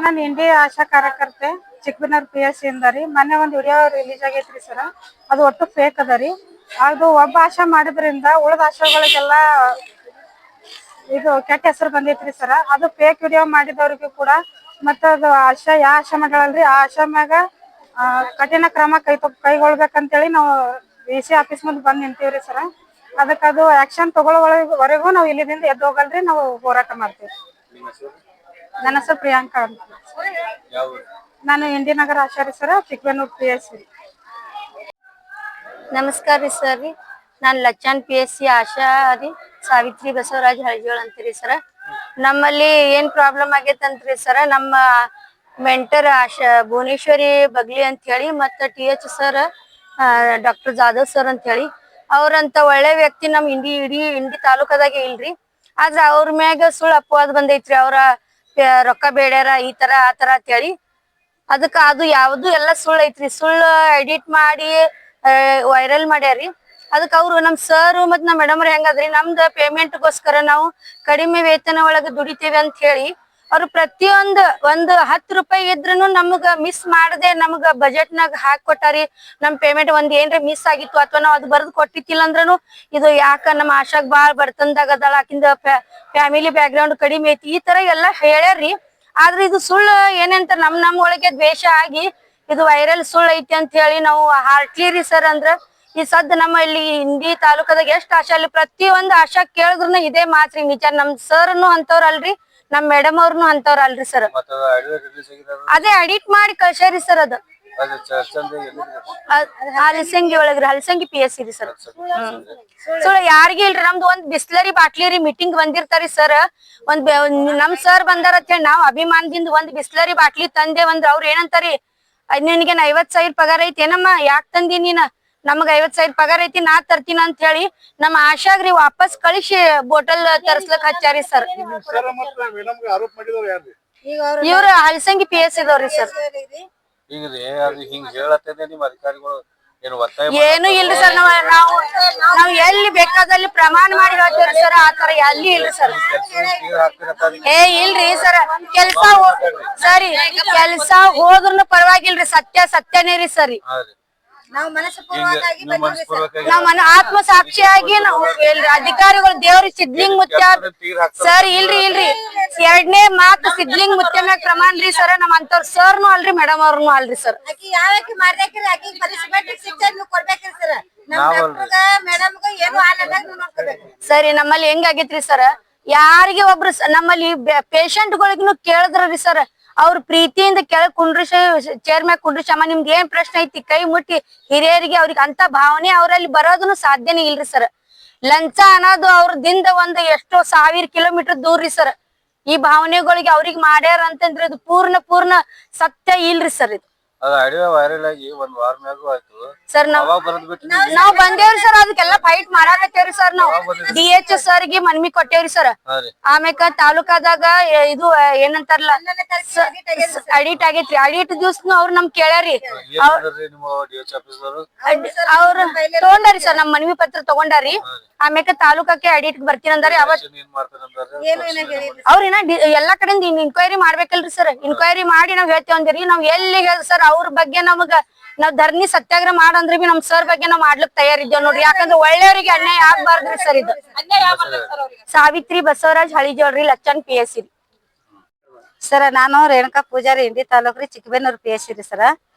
ನಾನು ಇಂಡಿಯಾ ಆಶಾ ಕಾರ್ಯಕರ್ತೆ ಚಿಕ್ಕಬಳ್ಳಾಪುರ PSC ಇಂದ ರೀ. ಮೊನ್ನೆ ಒಂದು ವಿಡಿಯೋ ರಿಲೀಸ್ ಆಗೈತ್ರಿ ಸರ್. ಅದು ಒಟ್ಟು ಫೇಕ್ ಅದ ರೀ. ಅದು ಒಬ್ಬ ಆಶಾ ಮಾಡಿದ್ರಿಂದ ಉಳಿದ ಆಶಾಗಳಿಗೆಲ್ಲ ಇದು ಕೆಟ್ಟ ಹೆಸರು ಬಂದೈತ್ರಿ ಸರ್. ಅದು ಫೇಕ್ ವಿಡಿಯೋ ಮಾಡಿದವ್ರಿಗೂ ಕೂಡ ಮತ್ತ ಅದು ಆಶಾ ಆಶಾ ಮಾಡಲ್ರಿ ಆ ಆಶಾ ಮ್ಯಾಗ ಕಠಿಣ ಕ್ರಮ ಕೈಗೊಳ್ಬೇಕಂತೇಳಿ ನಾವು VC ಆಫೀಸ್ ಮುಂದೆ ಬಂದು ನಿಂತೀವ್ರಿ ಸರ್. ಅದಕ್ಕೆ ಅದು ಆಕ್ಷನ್ ತಗೊಳ್ಳೋವರೆಗೂ ನಾವು ಇಲ್ಲಿಂದ ಎದ್ದು ಹೋಗಲ್ರಿ, ನಾವು ಹೋರಾಟ ಮಾಡ್ತೀವಿ. ನನ್ನ ಹೆಸರು ಪ್ರಿಯಾಂಕಾ ಅಂತ. ನಾನು ಇಂಡಿನಗರ ಆಶಾ ರೀ ಸರ್, ಚಿಕ್ಕಬಳ್ಳಾಪುರ PSC. ನಮಸ್ಕಾರ ರೀ ಸರ್. ನಾನು ಲಚ್ಚಾನ್ PSC ಆಶಾ ರೀ, ಸಾವಿತ್ರಿ ಬಸವರಾಜ್ ಹಳಜೋಳ ಅಂತೀರಿ ಸರ್. ನಮ್ಮಲ್ಲಿ ಏನ್ ಪ್ರಾಬ್ಲಮ್ ಆಗೈತಂತ್ರಿ ಸರ್, ನಮ್ಮ ಮೆಂಟರ್ ಆಶಾ ಭುವನೇಶ್ವರಿ ಬಗ್ಲಿ ಅಂತ ಹೇಳಿ ಮತ್ತ TH sir, doctor Jadhav sir ಅಂತ ಹೇಳಿ ಅವ್ರಂತ ಒಳ್ಳೆ ವ್ಯಕ್ತಿ ನಮ್ ಇಡೀ ಇಂಡಿ ತಾಲೂಕದಾಗ ಇಲ್ರಿ. ಆದ್ರ ಅವ್ರ ಮ್ಯಾಗ ಸುಳ್ಳು ಅಪವಾದ ಬಂದೈತ್ರಿ. ಅವ್ರ ರೊಕ್ಕ ಬೇಡ್ಯಾರ ಈ ತರ ಆ ತರ ಅಂತ ಹೇಳಿ. ಅದಕ್ಕ ಅದು ಯಾವ್ದು ಎಲ್ಲಾ ಸುಳ್ಳು ಐತ್ರಿ. ಸುಳ್ಳು ಎಡಿಟ್ ಮಾಡಿ ವೈರಲ್ ಮಾಡ್ಯಾರಿ. ಅದಕ್ಕೆ ಅವ್ರು ನಮ್ ಸರ್ ಮತ್ ನಮ್ ಮೇಡಮ್ ಹೆಂಗದ್ರಿ, ನಮ್ದ ಪೇಮೆಂಟ್ಗೋಸ್ಕರ ನಾವು ಕಡಿಮೆ ವೇತನ ಒಳಗ ದುಡಿತೇವೆ ಅಂತ ಹೇಳಿ ಅವ್ರು ಪ್ರತಿಯೊಂದು ಒಂದು 10 ರೂಪಾಯಿ ಇದ್ರೂ ನಮಗ ಮಿಸ್ ಮಾಡದೆ ನಮಗ ಬಜೆಟ್ ನಾಗ ಹಾಕಿ ಕೊಟ್ಟಾರಿ. ನಮ್ ಪೇಮೆಂಟ್ ಒಂದ್ ಏನ್ರ ಮಿಸ್ ಆಗಿತ್ತು ಅಥವಾ ನಾವ್ ಅದು ಬರ್ದು ಕೊಟ್ಟಿತ್ತಿಲ್ಲ ಅಂದ್ರೂ ಇದು ಯಾಕ ನಮ್ಮ ಆಶಾಗ್ ಬಾಳ್ ಬಡತನದಾಗ ಅದಾಳ, ಆಕಿಂದ ಫ್ಯಾಮಿಲಿ ಬ್ಯಾಕ್ ಗ್ರೌಂಡ್ ಕಡಿಮೆ ಐತಿ ಈ ತರ ಎಲ್ಲಾ ಹೇಳ್ಯಾರಿ. ಆದ್ರೆ ಇದು ಸುಳ್ಳು ಏನಂತ ನಮ್ ಒಳಗೆ ದ್ವೇಷ ಆಗಿ ಇದು ವೈರಲ್ ಸುಳ್ಳು ಐತಿ ಅಂತ ಹೇಳಿ ನಾವು ಹಾರ್ಟ್ಲಿ ರೀ ಸರ್. ಅಂದ್ರ ಈ ಸದ್ ನಮ್ಮ ಇಲ್ಲಿ ಇಂಡಿ ತಾಲೂಕದಾಗ ಎಷ್ಟ್ ಆಶಾ ಅಲ್ಲಿ ಪ್ರತಿಯೊಂದು ಆಶಾ ಕೇಳಿದ್ರು ಇದೇ ಮಾತ್ರಿ ನಿಜ. ನಮ್ ಸರ್ನು ಅಂತವ್ರ ಅಲ್ರಿ, ನಮ್ ಮೇಡಮ್ ಅವ್ರನು ಅಂತವ್ರ ಅಲ್ರಿ ಸರ್. ಅದೇ ಎಡಿಟ್ ಮಾಡಿ ಕಳ್ಸ್ಯಾರಿ ಸರ್. ಅದು ಹಲಸಂಗಿ ಒಳಗ್ರಿ, ಹಲಸಂಗಿ PSC ರೀ ಸರ್. ಸುಳ್ಳು ಯಾರಿಗಿ ಇಲ್ರಿ. ನಮ್ದು ಒಂದ್ ಬಿಸ್ಲರಿ ಬಾಟ್ಲಿ ರೀ ಮೀಟಿಂಗ್ ಬಂದಿರ್ತಾರಿ ಸರ್. ನಮ್ ಸರ್ ಬಂದಾರ ಅಂತ ಹೇಳಿ ನಾವ್ ಅಭಿಮಾನದಿಂದ ಒಂದ್ ಬಿಸ್ಲರಿ ಬಾಟ್ಲಿ ತಂದೆ ಅವ್ರ ಏನಂತಾರಿ, ನಿನಗೇನ್ 50,000 ಪಗಾರ ಐತಿ ಏನಮ್ಮ, ಯಾಕ್ ತಂದಿ ನೀನ, ನಮಗ್ 50,000 ಪಗಾರ ಐತಿ ನಾ ತರ್ತೀನ ಅಂತ ಹೇಳಿ ನಮ್ಮ ಆಶಾಗ್ರಿ ವಾಪಸ್ ಕಳಿಸಿ ಬೋಟಲ್ ತರ್ಸ್ಲಕ್ ಹಚ್ಚಾರಿ ಸರ್. ಇವ್ರ ಹಲಸಂಗಿ PSC ಇದಾವ್ರಿ ಸರ್. ಏನು ಇಲ್ರಿ ಸರ್. ನಾವ್ ಎಲ್ಲಿ ಬೇಕಾದಲ್ಲಿ ಪ್ರಮಾಣ ಮಾಡಿ ಹೇಳ್ತೇವ್ರಿ ಸರ್. ಆತರ ಎಲ್ಲಿ ಇಲ್ರಿ ಸರ್. ಇಲ್ರಿ ಸರ್, ಸರಿ ಕೆಲ್ಸ ಹೋದ್ರುನು ಪರವಾಗಿಲ್ರಿ, ಸತ್ಯನೇ ರೀ ಸರಿ. ನಾವ್ ಆತ್ಮ ಸಾಕ್ಷಿಯಾಗಿ ನಾವು ಅಧಿಕಾರಿಗಳು ದೇವ್ರಿ ಸಿದ್ಲಿಂಗ್ ಮುತ್ಯ ಸರ್. ಇಲ್ರಿ 2ನೇ ಮಾತು ಸಿದ್ಲಿಂಗ್ ಮುತ್ಯ ಮ್ಯಾಗ ಪ್ರಮಾಣ ರೀ ಸರ್. ನಮ್ ಅಂತವ್ರ ಸರ್ನು ಅಲ್ರಿ, ಮೇಡಮ್ ಅವ್ರನು ಅಲ್ರಿ ಸರ್. ಸರಿ ನಮ್ಮಲ್ಲಿ ಹೆಂಗಾಗೈತ್ರಿ ಸರ್, ಯಾರಿಗೆ ಒಬ್ರು ನಮ್ಮಲ್ಲಿ ಪೇಷಂಟ್ ಗಳಿಗೂ ಕೇಳಿದ್ರಿ ಸರ್, ಅವ್ರ ಪ್ರೀತಿಯಿಂದ ಕೆಳಗ್ ಕುಂಡ್ರಿಸಿ ಚೇರ್ ಮ್ಯಾಗ ಕುಂಡ್ರಿಸಿ ಅಮ್ಮ ನಿಮ್ಗೆ ಏನ್ ಪ್ರಶ್ನೆ ಐತಿ ಕೈ ಮುಟ್ಟಿ ಹಿರಿಯರಿಗೆ ಅವ್ರಿಗೆ ಅಂತ ಭಾವನೆ ಅವರಲ್ಲಿ ಬರೋದನ್ನು ಸಾಧ್ಯನೇ ಇಲ್ರಿ ಸರ್. ಲಂಚ ಅನ್ನೋದು ಅವ್ರದಿಂದ ಒಂದು ಎಷ್ಟೋ 1000 ಕಿಲೋಮೀಟರ್ ದೂರ ರೀ ಸರ್. ಈ ಭಾವನೆಗಳಿಗೆ ಅವ್ರಿಗೆ ಮಾಡ್ಯಾರ ಅಂತಂದ್ರೆ ಇದು ಪೂರ್ಣ ಸತ್ಯ ಇಲ್ರಿ ಸರ್. ಇದು ಸರ್ ನಾವ್ ಬಂದೇವ್ರಿ ಸರ್. ಅದಕ್ಕೆಲ್ಲ ಫೈಟ್ ಮಾಡಾಕತ್ತೇವ್ರಿ ಸರ್. ನಾವು DH ಸರ್ಗೆ ಮನವಿ ಕೊಟ್ಟೇವ್ರಿ ಸರ್. ಆಮ್ಯಾಕ ತಾಲೂಕಾದಾಗ ಇದು ಏನಂತಾರಲ್ಲ ಅಡಿಟ್ ಆಗೈತ್ರಿ. ಅಡಿಟ್ ದಿವ್ಸನು ಅವ್ರು ನಮ್ ಕೇಳ್ಯಾರಿ. ಅವ್ರ ತಗೊಂಡಾರಿ ಸರ್, ನಮ್ ಮನವಿ ಪತ್ರ ತಗೊಂಡಾರಿ. ಆಮ್ಯಾಕ ತಾಲೂಕಕ್ಕೆ ಅಡಿಟ್ ಬರ್ತೀನಿ ಅಂದಾರಿ. ಅವ್ರಿನ ಎಲ್ಲಾ ಕಡೆಯಿಂದ ಇನ್ಕ್ವೈರಿ ಮಾಡ್ಬೇಕಲ್ರಿ ಸರ್. ಇನ್ಕ್ವೈರಿ ಮಾಡಿ ನಾವ್ ಹೇಳ್ತೇವ್ ಅಂದಿರಿ. ನಾವ್ ಎಲ್ಲಿ ಸರ್ ಅವ್ರ ಬಗ್ಗೆ ನಾವ್ ಧರಣಿ ಸತ್ಯಾಗ್ರಹ ಮಾಡಂದ್ರೆ ಬಿ ನಮ್ ಸರ್ ಬಗ್ಗೆ ನಾವ್ ಮಾಡ್ಲಿಕ್ ತಯಾರಿದ್ದೇವ್ ನೋಡ್ರಿ. ಯಾಕಂದ್ರೆ ಒಳ್ಳೆಯವರಿಗೆ ಅನ್ಯಾಯ ಆಗ್ಬಾರ್ದ್ರಿ ಸರ್. ಇದು ಸಾವಿತ್ರಿ ಬಸವರಾಜ್ ಹಳಿಜೋಳ್ರಿ, ಲಚ್ಚನ್ PSC ಸರ್. ನಾನು ರೇಣುಕಾ ಪೂಜಾರಿ, ಇಂಡಿ ತಾಲೂಕ್ರಿ, ಚಿಕ್ಕಬಳ್ಳಾಪುರ PSC ರೀ ಸರ್.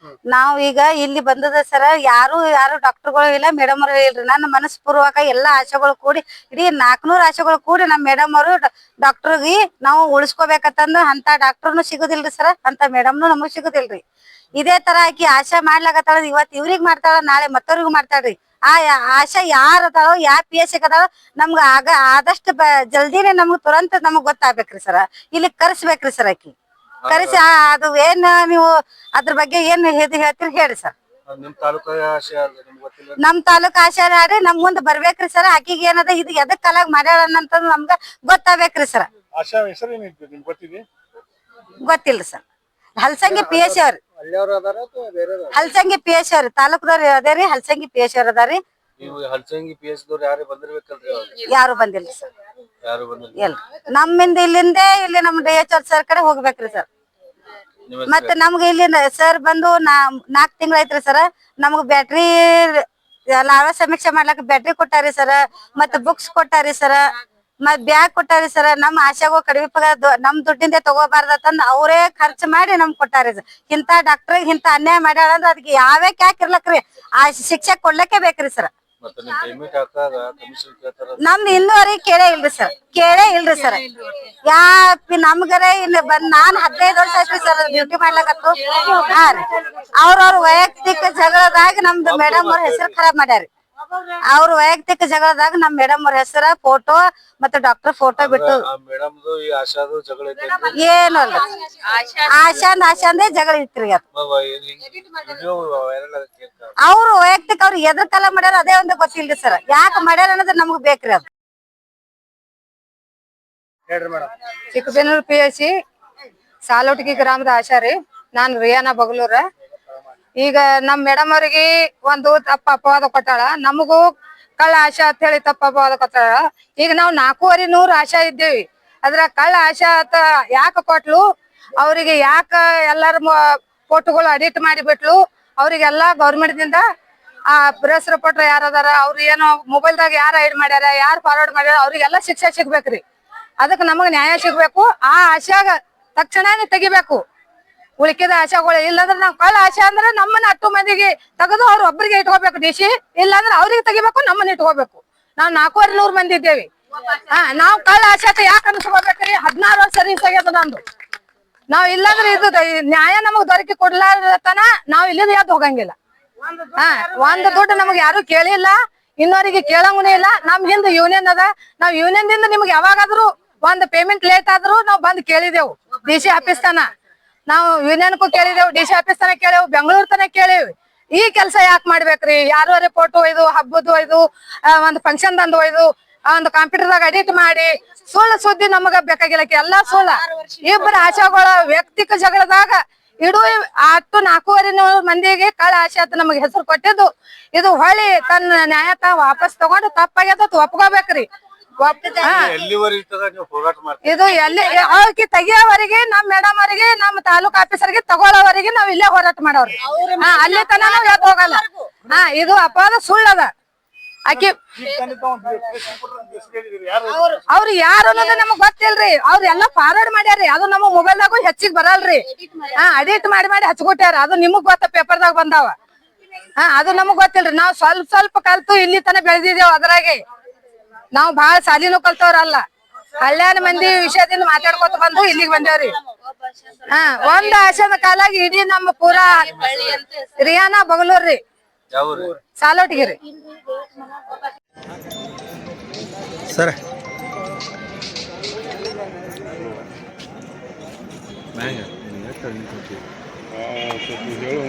ನಾವ್ ಈಗ ಇಲ್ಲಿ ಬಂದದ ಸರ್. ಯಾರು ಡಾಕ್ಟರ್ಗಳು ಇಲ್ಲ, ಮೇಡಮ್ ಅವರು ಇಲ್ರಿ. ನನ್ನ ಮನಸ್ಪೂರ್ವಕ ಎಲ್ಲಾ ಆಶೆಗಳು ಕೂಡಿ ಇಡೀ 400 ಆಶೆಗಳು ಕೂಡಿ ನಮ್ ಮೇಡಮ್ ಅವರು ಡಾಕ್ಟರ್ಗಿ ನಾವು ಉಳಿಸ್ಕೋಬೇಕಂತಂದು ಅಂತ ಡಾಕ್ಟರ್ನು ಸಿಗುದಿಲ್ರಿ ಸರ್, ಅಂತ ಮೇಡಮ್ನು ನಮಗ್ ಸಿಗುದಿಲ್ರಿ. ಇದೇ ತರ ಆಕಿ ಆಶಾ ಮಾಡ್ಲಾಕತ್ತಾಳ. ಇವತ್ ಇವ್ರಿಗ್ ಮಾಡ್ತಾಳ, ನಾಳೆ ಮತ್ತವ್ರಿಗೂ ಮಾಡ್ತಾಳ್ರಿ. ಆ ಆಶಾ ಯಾರ್ ಅದಾಳೋ PSC ಅದಾಳೋ ನಮ್ಗ ಆದಷ್ಟು ಜಲ್ದಿನೇ ನಮ್ಗ್ ತುರಂತ ನಮಗ್ ಗೊತ್ತಾಗ್ಬೇಕ್ರಿ ಸರ್. ಇಲ್ಲಿ ಕರ್ಸ್ಬೇಕ್ರಿ ಸರ್. ಆಕಿ ಕರೆಸಿ ಅದು ಏನ್ ನೀವು ಅದ್ರ ಬಗ್ಗೆ ಏನ್ ಹೇಳ್ತೀರಿ ಹೇಳ್ರಿ ಸರ್. ನಮ್ ತಾಲೂಕ್ ಆಶಾ ರೀ, ನಮ್ ಮುಂದ್ ಬರ್ಬೇಕ್ರಿ ಸರ್. ಆಕಿಗೆ ಏನದ ಇದು ಎದಕ್ ಕಾಲಾಗ ಮಾಡ್ಯಾಳ ಅನ್ನಂತ ನಮ್ಗ ಗೊತ್ತಾಗ್ಬೇಕ್ರಿ ಸರ್. ಗೊತ್ತಿಲ್ರಿ ಸರ್. ಹಲಸಂಗಿ PSC ಅವ್ರಿ, ಹಲಸಂಗಿ PSC ಅವ್ರಿ, ತಾಲೂಕದವ್ರಿ ಅದೇರಿ. ಹಲಸಂಗಿ PSC ಅವ್ರ ಅದಾರಿ. ಯಾರು ಬಂದಿಲ್ರಿ ಸರ್. ನಮ್ಮಿಂದ ಇಲ್ಲಿ ನಮ್ DH ಸರ್ ಕಡೆ ಹೋಗ್ಬೇಕ್ರಿ ಸರ್. ಮತ್ತ ನಮ್ಗ ಇಲ್ಲಿ ಸರ್ ಬಂದು 4 ತಿಂಗಳ ಐತ್ರಿ ಸರ್. ನಮ್ಗ್ ಬ್ಯಾಟ್ರಿ ಲಾವ ಸಮೀಕ್ಷೆ ಮಾಡ್ಲಕ್ ಬ್ಯಾಟ್ರಿ ಕೊಟ್ಟಾರಿ ಸರ್, ಮತ್ತ ಬುಕ್ಸ್ ಕೊಟ್ಟಾರಿ ಸರ್, ಮತ್ ಬ್ಯಾಗ್ ಕೊಟ್ಟಾರಿ ಸರ್. ನಮ್ ಆಶಾಗೂ ಕಡಿಮೆ ಪಗಾರ ನಮ್ ದುಡ್ಡಿಂದ ತಗೋಬಾರ್ದತ್ತಂದ್ ಅವರೇ ಖರ್ಚು ಮಾಡಿ ನಮ್ಗ್ ಕೊಟ್ಟಾರಿ ಸರ್. ಇಂತ ಡಾಕ್ಟರ್ ಇಂತ ಅನ್ಯಾಯ ಮಾಡ್ಯಾಳ ಅಂದ್ರ ಅದಕ್ಕೆ ಯಾವೇ ಕ್ಯಾಕಿರ್ಲಕ್ರಿ ಆ ಶಿಕ್ಷೆ ಕೊಡ್ಲಕ್ಕೆ ಬೇಕ್ರಿ ಸರ್. ನಮ್ದು ಇನ್ನೂವರೆಗೆ ಕೇಳೇ ಇಲ್ರಿ ಸರ್. ನಮ್ಗರ ಇಲ್ಲಿ ಬಂದ್ ನಾನ್ 15 ವರ್ಷ ಆಯ್ತು ಸರ್ ಡ್ಯೂಟಿ ಮಾಡ್ಲಕತ್ತು. ಹಾ ರೀ, ಅವ್ರವ್ರ ವೈಯಕ್ತಿಕ ಜಗಳದಾಗ ನಮ್ದು ಮೇಡಮ್ ಅವ್ರ ಹೆಸರು ಖರಾಬ್ ಮಾಡ್ಯಾರಿ. ಅವ್ರ ವೈಯಕ್ತಿಕ ಜಗಳದಾಗ ನಮ್ ಮೇಡಮ್ ಅವ್ರ ಹೆಸರ ಫೋಟೋ ಮತ್ತೆ ಡಾಕ್ಟರ್ ಫೋಟೋ ಬಿಟ್ಟು ಏನು ಅಲ್ಲ. ಆಶಾಂದೇ ಜಗಳ ಇತ್ರಿ. ಅವ್ರು ವೈಯಕ್ತಿಕ ಅವ್ರು ಎದ್ರ ಕಾಲ ಮಾಡ್ಯಾರ ಅದೇ ಒಂದು ಗೊತ್ತಿಲ್ರಿ ಸರ್. ಯಾಕೆ ಮಾಡ್ಯಾರ ಅನ್ನೋದು ನಮ್ಗ್ ಬೇಕ್ರಿ. ಅದು ಚಿಕ್ಕಬೇನೂರು PSC ಸಾಲೋಟಗಿ ಗ್ರಾಮದ ಆಶಾ ರೀ. ನಾನ್ ರಿಯಾನಾ ಬಗಲೂರ. ಈಗ ನಮ್ ಮೇಡಮ್ ಅವ್ರಿಗೆ ಒಂದು ತಪ್ಪ ಅಪವಾದ ಕೊಟ್ಟಾಳ, ನಮಗೂ ಕಳ್ಳ ಆಶಾ ಅಂತ ಹೇಳಿ ತಪ್ಪ ಅಪವಾದ ಕೊಟ್ಟಾಳ. ಈಗ ನಾವ್ 4,400 ಆಶಾ ಇದ್ದೇವಿ. ಅದ್ರ ಕಳ್ಳ ಆಶಾ ಅಂತ ಯಾಕ ಕೊಟ್ಲು, ಅವ್ರಿಗೆ ಯಾಕ ಎಲ್ಲಾರ ಫೋಟೋಗಳು ಎಡಿಟ್ ಮಾಡಿ ಬಿಟ್ಲು, ಅವ್ರಿಗೆಲ್ಲಾ ಗೌರ್ಮೆಂಟ್ ದಿಂದ ಆ ಪ್ರೆಸ್ ರಿಪೋರ್ಟರ್ ಯಾರದಾರ ಅವ್ರು ಏನೋ ಮೊಬೈಲ್ದಾಗ ಯಾರು ಐಡ್ ಮಾಡ್ಯಾರ, ಯಾರು ಫಾರ್ವರ್ಡ್ ಮಾಡ್ಯಾರ ಅವ್ರಿಗೆಲ್ಲಾ ಶಿಕ್ಷೆ ಸಿಗ್ಬೇಕ್ರಿ. ಅದಕ್ಕೆ ನಮಗ್ ನ್ಯಾಯ ಸಿಗ್ಬೇಕು. ಆ ಆಶಾಗ ತಕ್ಷಣನೇ ತೆಗಿಬೇಕು. ಉಳಿಕಿದ ಆಶಾಗಳು ಇಲ್ಲಾಂದ್ರೆ ನಾವ್ ಕಳ್ಳ ಆಶಾ ಅಂದ್ರೆ ನಮ್ಮನ್ನ 10 ಮಂದಿಗೆ ತೆಗೆದು ಅವ್ರ ಒಬ್ಬರಿಗೆ ಇಟ್ಕೋಬೇಕು ಡಿಸಿ, ಇಲ್ಲಾಂದ್ರೆ ಅವ್ರಿಗೆ ತೆಗಿಬೇಕು, ನಮ್ಮನ್ನ ಇಟ್ಕೋಬೇಕು. ನಾವ್ 4,400 ಮಂದಿ ಇದ್ದೇವಿ. ನಾವ್ ಕಳ್ಳ ಆಶಾ ಅಂತ ಯಾಕೆ ಅನ್ಸ್ಕೋಬೇಕ್ರಿ? 16 ವರ್ಷ ಸರ್ವಿಸ್ ಆಗ್ಯದ ನಂದು. ನಾವ್ ಇಲ್ಲಾಂದ್ರೆ ಇದು ನ್ಯಾಯ ನಮಗ್ ದೊರಕಿ ಕೊಡ್ಲಾರತನ ನಾವ್ ಇಲ್ಲಿಂದ ಯಾವ್ದು ಹೋಗಂಗಿಲ್ಲ. ಒಂದು ದುಡ್ಡು ನಮಗ್ ಯಾರು ಕೇಳಿಲ್ಲ, ಇನ್ನೋರಿಗೆ ಕೇಳಂಗುನೇ ಇಲ್ಲ. ನಮ್ ಹಿಂದ್ ಯೂನಿಯನ್ ಅದ. ನಾವ್ ಯೂನಿಯನ್ ದಿಂದ ನಿಮ್ಗೆ ಯಾವಾಗಾದ್ರೂ ಒಂದ್ ಪೇಮೆಂಟ್ ಲೇಟ್ ಆದ್ರೂ ನಾವ್ ಬಂದ್ ಕೇಳಿದೆವು ಡಿಸಿ ಆಫೀಸ್ ತನ. ನಾವು ಯೂನಿಯನ್ಗೂ ಕೇಳಿದೆವು, ಡಿಸಿ ಆಫೀಸ್ ತನ ಕೇಳೇವು, ಬೆಂಗಳೂರ್ ತನ ಕೇಳೇವಿ. ಈ ಕೆಲಸ ಯಾಕೆ ಮಾಡ್ಬೇಕ್ರಿ? ಯಾರೋ ಫೋಟೋ ಒಯ್ದು ಹಬ್ಬದ ಒಯ್ದು ಒಂದ್ ಫಂಕ್ಷನ್ ದಂದು ಒಯ್ದು ಒಂದು ಕಂಪ್ಯೂಟರ್ದಾಗ ಎಡಿಟ್ ಮಾಡಿ ಸುಳ್ಳು ಸುದ್ದಿ ನಮಗ ಬೇಕಾಗಿಲ್ಲ. ಎಲ್ಲಾ ಸುಳ್ಳ. ಇಬ್ಬರು ಆಶಾಗಳ ವ್ಯಕ್ತಿಕ ಜಗಳದಾಗ ಇಡೂ 4,400 ಮಂದಿಗೆ ಕಳ್ಳ ಆಶಾ ಅಂತ ನಮಗ್ ಹೆಸರು ಕೊಟ್ಟಿದ್ದು. ಇದು ಹೊಳ್ಳಿ ತನ್ನ ನ್ಯಾಯ ವಾಪಸ್ ತಗೊಂಡು ತಪ್ಪಾಗ್ಯದ ಒಪ್ಕೋಬೇಕ್ರಿ. ಇದು ಎಲ್ಲಿ ಅವ್ರಿಗೆ ತೆಗಿಯೋವರೆಗೆ ನಮ್ ಮೇಡಮ್ ಅವರಿಗೆ ನಮ್ ತಾಲೂಕ್ ಆಫೀಸರ್ಗೆ ತಗೊಳ್ಳೋವರೆಗೆ ನಾವ್ ಇಲ್ಲೇ ಹೋರಾಟ ಮಾಡೋರು. ಅಲ್ಲಿ ತನ ನಾವ್ ಯಾಕೆ ಹೋಗಲ್ಲ. ಇದು ಅಪವಾದ ಸುಳ್ಳದ. ಆಕಿ ಅವ್ರು ಯಾರು ಅನ್ನೋದು ನಮಗ್ ಗೊತ್ತಿಲ್ರಿ. ಅವ್ರ ಎಲ್ಲಾ ಫಾರ್ವರ್ಡ್ ಮಾಡ್ಯಾರಿ. ಅದು ನಮ್ಮ ಮೊಬೈಲ್ದಾಗು ಹೆಚ್ಚಿಗೆ ಬರಲ್ರಿ. ಎಡಿಟ್ ಮಾಡಿ ಹಚ್ಕೊಟ್ಯಾರ. ಅದು ನಿಮಗ್ ಗೊತ್ತ, ಪೇಪರ್ದಾಗ ಬಂದಾವ. ಅದು ನಮಗ್ ಗೊತ್ತಿಲ್ರಿ. ನಾವ್ ಸ್ವಲ್ಪ ಕಲ್ತು ಇಲ್ಲಿ ತನ ಬೆಳೆದಿದ್ದೇವ್. ಅದ್ರಾಗೆ ನಾವ್ ಬಾಳ ಸಾಲಿನೂ ಕಲ್ತವ್ರಲ್ಲ. ಹಳ್ಳ್ಯಾನ ಮಂದಿ ವಿಷಯದಿಂದ ಮಾತಾಡ್ಕೊತ ಬಂದು ಇಲ್ಲಿಗೆ ಬಂದೇವ್ರಿ. ಒಂದ್ ಆಶಾದ ಕಾಲಾಗಿ ಇಡೀ ನಮ್ಮ ಪೂರಾ ರಿಯಾನಾ ಬಗಲೂರ್ರಿ, ಸಾಲೋಟಿಗಿರಿ ಸರ್. ಹೇಳು